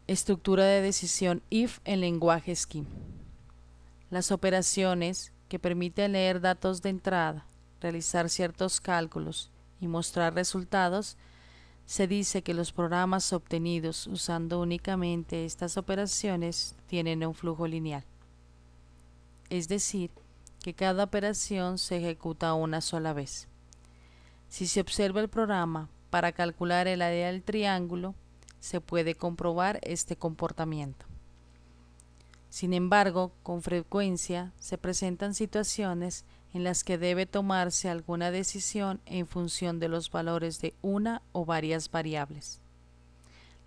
Estructura de decisión if en lenguaje Scheme. Las operaciones que permiten leer datos de entrada, realizar ciertos cálculos y mostrar resultados, se dice que los programas obtenidos usando únicamente estas operaciones tienen un flujo lineal. Es decir, que cada operación se ejecuta una sola vez. Si se observa el programa para calcular el área del triángulo, se puede comprobar este comportamiento. Sin embargo, con frecuencia se presentan situaciones en las que debe tomarse alguna decisión en función de los valores de una o varias variables.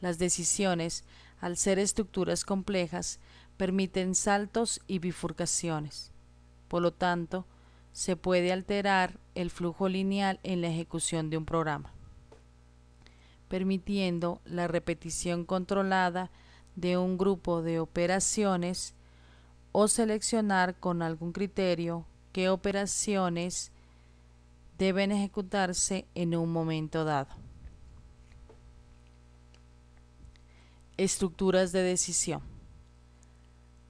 Las decisiones, al ser estructuras complejas, permiten saltos y bifurcaciones. Por lo tanto, se puede alterar el flujo lineal en la ejecución de un programa, permitiendo la repetición controlada de un grupo de operaciones o seleccionar con algún criterio qué operaciones deben ejecutarse en un momento dado. Estructuras de decisión.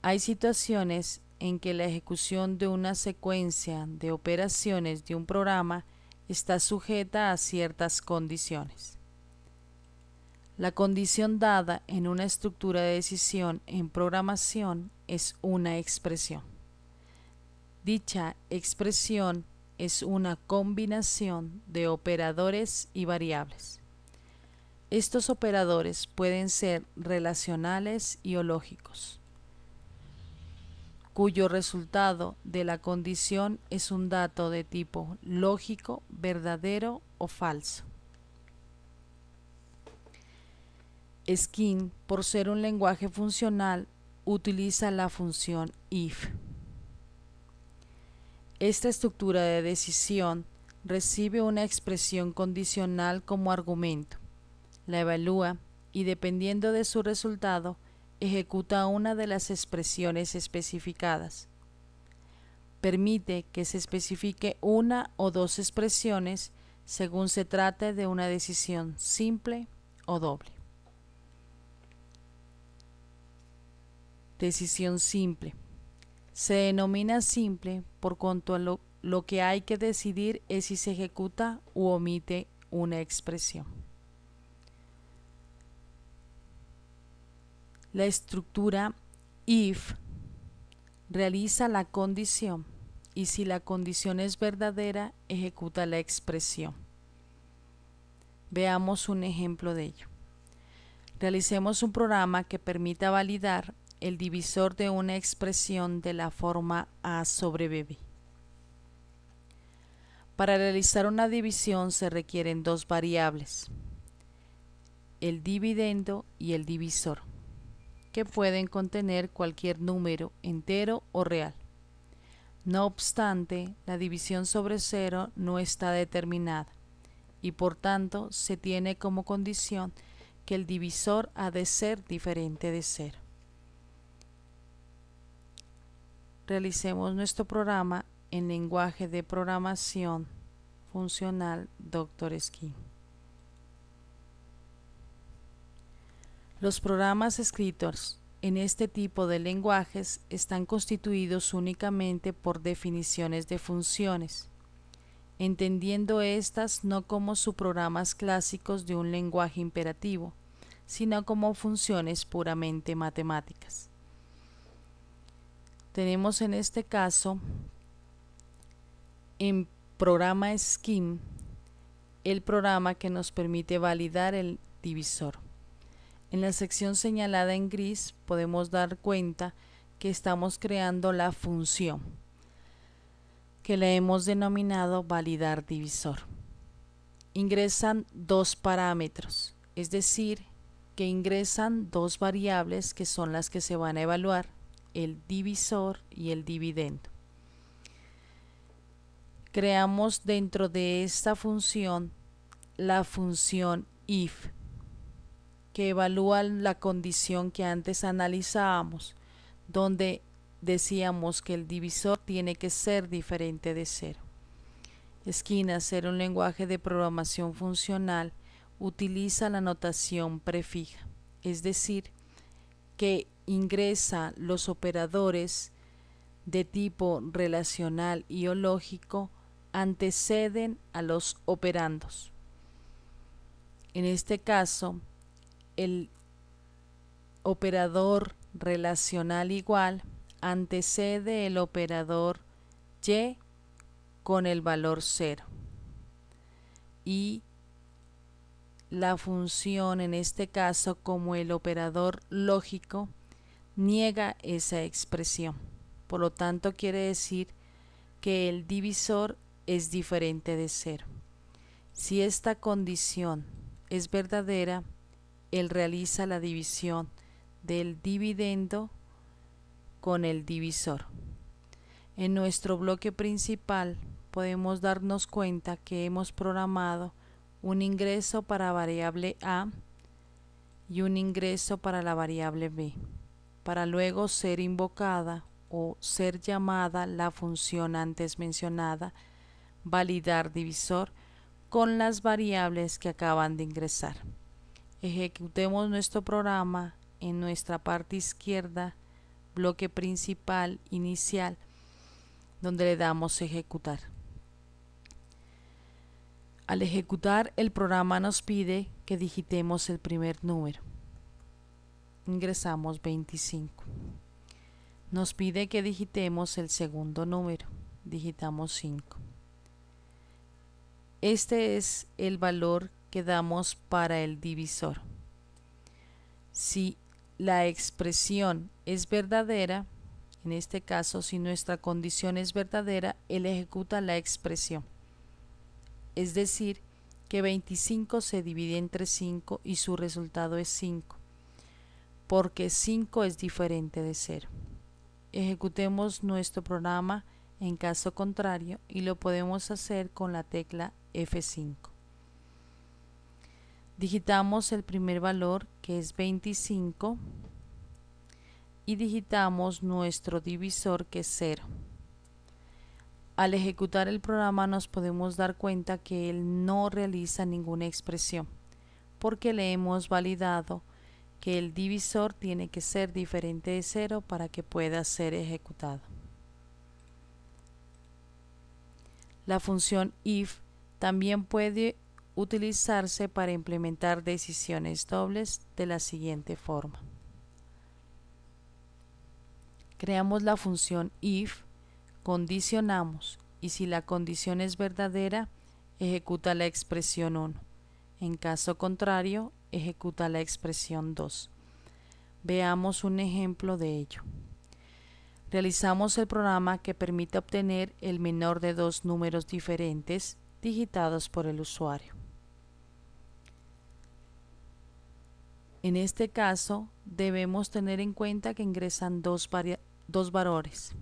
Hay situaciones en que la ejecución de una secuencia de operaciones de un programa está sujeta a ciertas condiciones. La condición dada en una estructura de decisión en programación es una expresión. Dicha expresión es una combinación de operadores y variables. Estos operadores pueden ser relacionales y o lógicos, cuyo resultado de la condición es un dato de tipo lógico, verdadero o falso. Scheme, por ser un lenguaje funcional, utiliza la función if. Esta estructura de decisión recibe una expresión condicional como argumento, la evalúa y, dependiendo de su resultado, ejecuta una de las expresiones especificadas. Permite que se especifique una o dos expresiones según se trate de una decisión simple o doble. Decisión simple. Se denomina simple por cuanto lo que hay que decidir es si se ejecuta u omite una expresión. La estructura if realiza la condición y si la condición es verdadera, ejecuta la expresión. Veamos un ejemplo de ello. Realicemos un programa que permita validar el divisor de una expresión de la forma a sobre b. Para realizar una división se requieren dos variables, el dividendo y el divisor, que pueden contener cualquier número entero o real. No obstante, la división sobre cero no está determinada y por tanto se tiene como condición que el divisor ha de ser diferente de cero. Realicemos nuestro programa en lenguaje de programación funcional Dr. Scheme. Los programas escritos en este tipo de lenguajes están constituidos únicamente por definiciones de funciones, entendiendo estas no como subprogramas clásicos de un lenguaje imperativo, sino como funciones puramente matemáticas. Tenemos en este caso, en programa Scheme, el programa que nos permite validar el divisor. En la sección señalada en gris podemos dar cuenta que estamos creando la función, que le hemos denominado validar divisor. Ingresan dos parámetros, es decir, que ingresan dos variables que son las que se van a evaluar, el divisor y el dividendo. Creamos dentro de esta función la función if, que evalúa la condición que antes analizábamos, donde decíamos que el divisor tiene que ser diferente de cero. Scheme, al ser un lenguaje de programación funcional, utiliza la notación prefija, es decir, que ingresa los operadores de tipo relacional y o lógico anteceden a los operandos. En este caso, el operador relacional igual antecede el operador y con el valor 0 y la función en este caso como el operador lógico niega esa expresión. Por lo tanto quiere decir que el divisor es diferente de 0. Si esta condición es verdadera, él realiza la división del dividendo con el divisor. En nuestro bloque principal podemos darnos cuenta que hemos programado un ingreso para variable A y un ingreso para la variable B, para luego ser invocada o ser llamada la función antes mencionada, validar divisor, con las variables que acaban de ingresar. Ejecutemos nuestro programa en nuestra parte izquierda, bloque principal inicial, donde le damos ejecutar. Al ejecutar, el programa nos pide que digitemos el primer número. Ingresamos 25. Nos pide que digitemos el segundo número. Digitamos 5. Este es el valor que damos para el divisor. Si la expresión es verdadera, en este caso, si nuestra condición es verdadera, él ejecuta la expresión. Es decir, que 25 se divide entre 5 y su resultado es 5, porque 5 es diferente de 0. Ejecutemos nuestro programa en caso contrario y lo podemos hacer con la tecla F5. Digitamos el primer valor, que es 25, y digitamos nuestro divisor, que es 0. Al ejecutar el programa nos podemos dar cuenta que él no realiza ninguna expresión, porque le hemos validado que el divisor tiene que ser diferente de 0 para que pueda ser ejecutado. La función if también puede utilizarse para implementar decisiones dobles de la siguiente forma. Creamos la función if, condicionamos y si la condición es verdadera, ejecuta la expresión 1. En caso contrario, ejecuta la expresión 2. Veamos un ejemplo de ello. Realizamos el programa que permite obtener el menor de dos números diferentes digitados por el usuario. En este caso, debemos tener en cuenta que ingresan dos valores,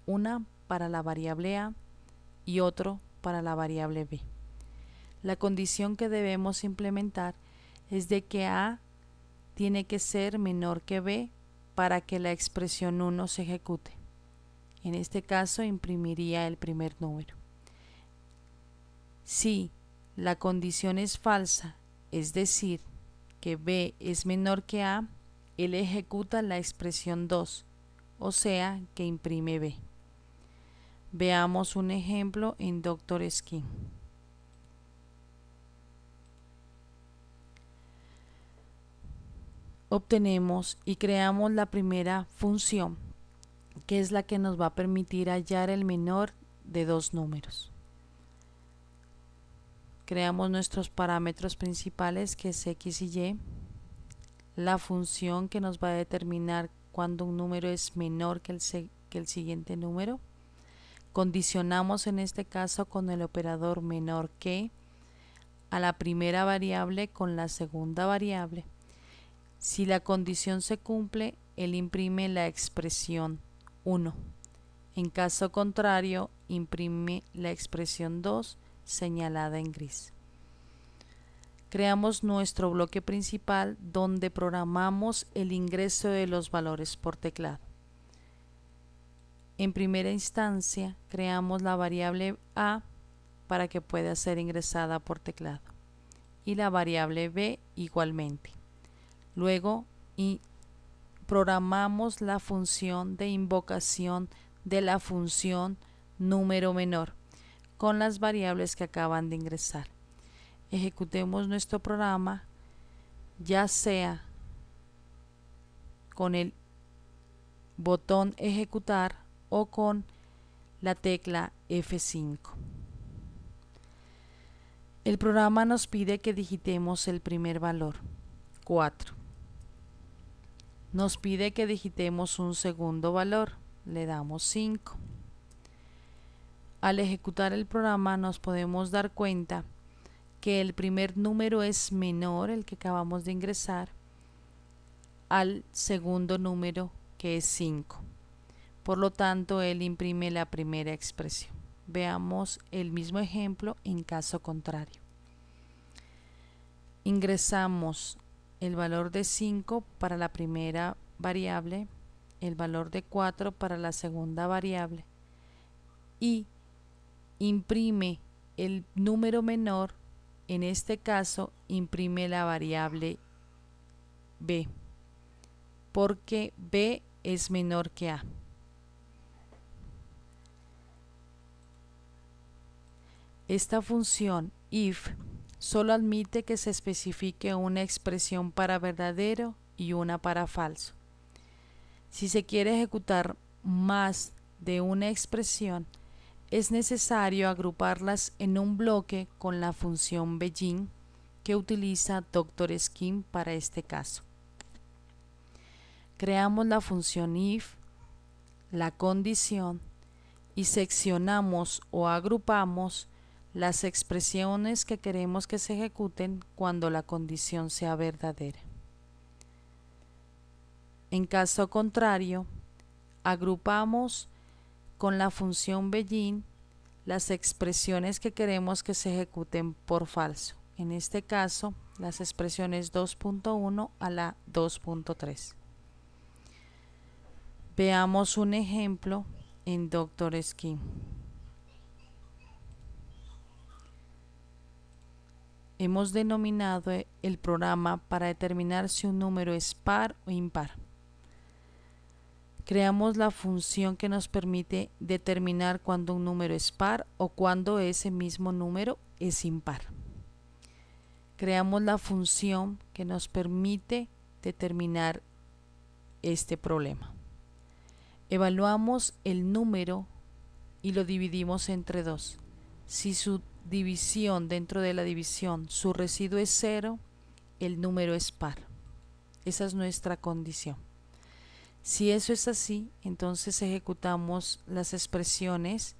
una para la variable A y otro para la variable B. La condición que debemos implementar es de que A tiene que ser menor que B para que la expresión 1 se ejecute. En este caso imprimiría el primer número. Si la condición es falsa, es decir, que B es menor que A, él ejecuta la expresión 2, o sea que imprime B. Veamos un ejemplo en Dr. Skin. Obtenemos y creamos la primera función, que es la que nos va a permitir hallar el menor de dos números. Creamos nuestros parámetros principales, que es x y y, la función que nos va a determinar cuando un número es menor que el siguiente número. Condicionamos en este caso con el operador menor que a la primera variable con la segunda variable. Si la condición se cumple, él imprime la expresión 1. En caso contrario, imprime la expresión 2 señalada en gris. Creamos nuestro bloque principal donde programamos el ingreso de los valores por teclado. En primera instancia, creamos la variable A para que pueda ser ingresada por teclado y la variable B igualmente. Luego programamos la función de invocación de la función número menor con las variables que acaban de ingresar. Ejecutemos nuestro programa, ya sea con el botón ejecutar o con la tecla F5. El programa nos pide que digitemos el primer valor, 4. Nos pide que digitemos un segundo valor, le damos 5. Al ejecutar el programa nos podemos dar cuenta que el primer número es menor, el que acabamos de ingresar, al segundo número, que es 5. Por lo tanto, él imprime la primera expresión. Veamos el mismo ejemplo en caso contrario. Ingresamos el valor de 5 para la primera variable, el valor de 4 para la segunda variable y imprime el número menor, en este caso imprime la variable b, porque b es menor que a. Esta función if solo admite que se especifique una expresión para verdadero y una para falso. Si se quiere ejecutar más de una expresión, es necesario agruparlas en un bloque con la función begin que utiliza Dr. Scheme para este caso. Creamos la función if, la condición, y seccionamos o agrupamos las expresiones que queremos que se ejecuten cuando la condición sea verdadera. En caso contrario, agrupamos con la función begin las expresiones que queremos que se ejecuten por falso. En este caso, las expresiones 2.1 a la 2.3. Veamos un ejemplo en Dr. Scheme. Hemos denominado el programa para determinar si un número es par o impar. Creamos la función que nos permite determinar cuando un número es par o cuando ese mismo número es impar. Creamos la función que nos permite determinar este problema. Evaluamos el número y lo dividimos entre 2. Si su división dentro de la división, su residuo es 0, el número es par. Esa es nuestra condición. Si eso es así, entonces ejecutamos las expresiones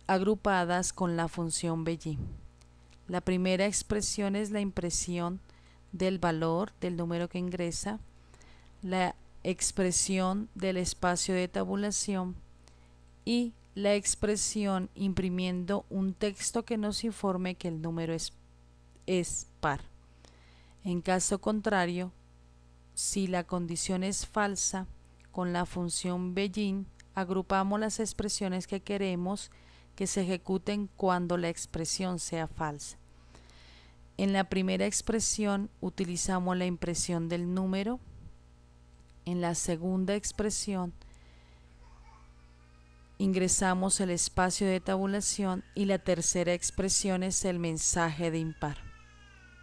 agrupadas con la función begin. La primera expresión es la impresión del valor del número que ingresa, la expresión del espacio de tabulación y la expresión imprimiendo un texto que nos informe que el número es par. En caso contrario, si la condición es falsa, con la función begin agrupamos las expresiones que queremos que se ejecuten cuando la expresión sea falsa. En la primera expresión utilizamos la impresión del número. En la segunda expresión ingresamos el espacio de tabulación y la tercera expresión es el mensaje de impar.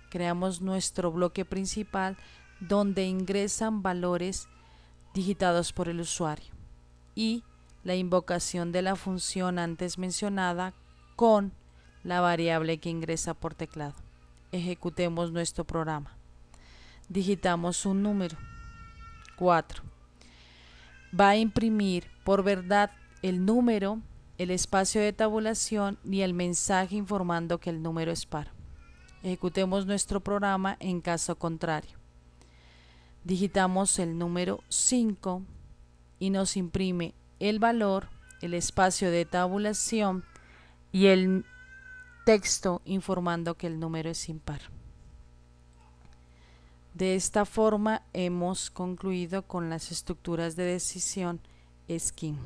Creamos nuestro bloque principal donde ingresan valores digitados por el usuario y la invocación de la función antes mencionada con la variable que ingresa por teclado. Ejecutemos nuestro programa. Digitamos un número, 4. Va a imprimir por verdad el número, el espacio de tabulación y el mensaje informando que el número es par. Ejecutemos nuestro programa en caso contrario. Digitamos el número 5 y nos imprime el valor, el espacio de tabulación y el texto informando que el número es impar. De esta forma hemos concluido con las estructuras de decisión Scheme.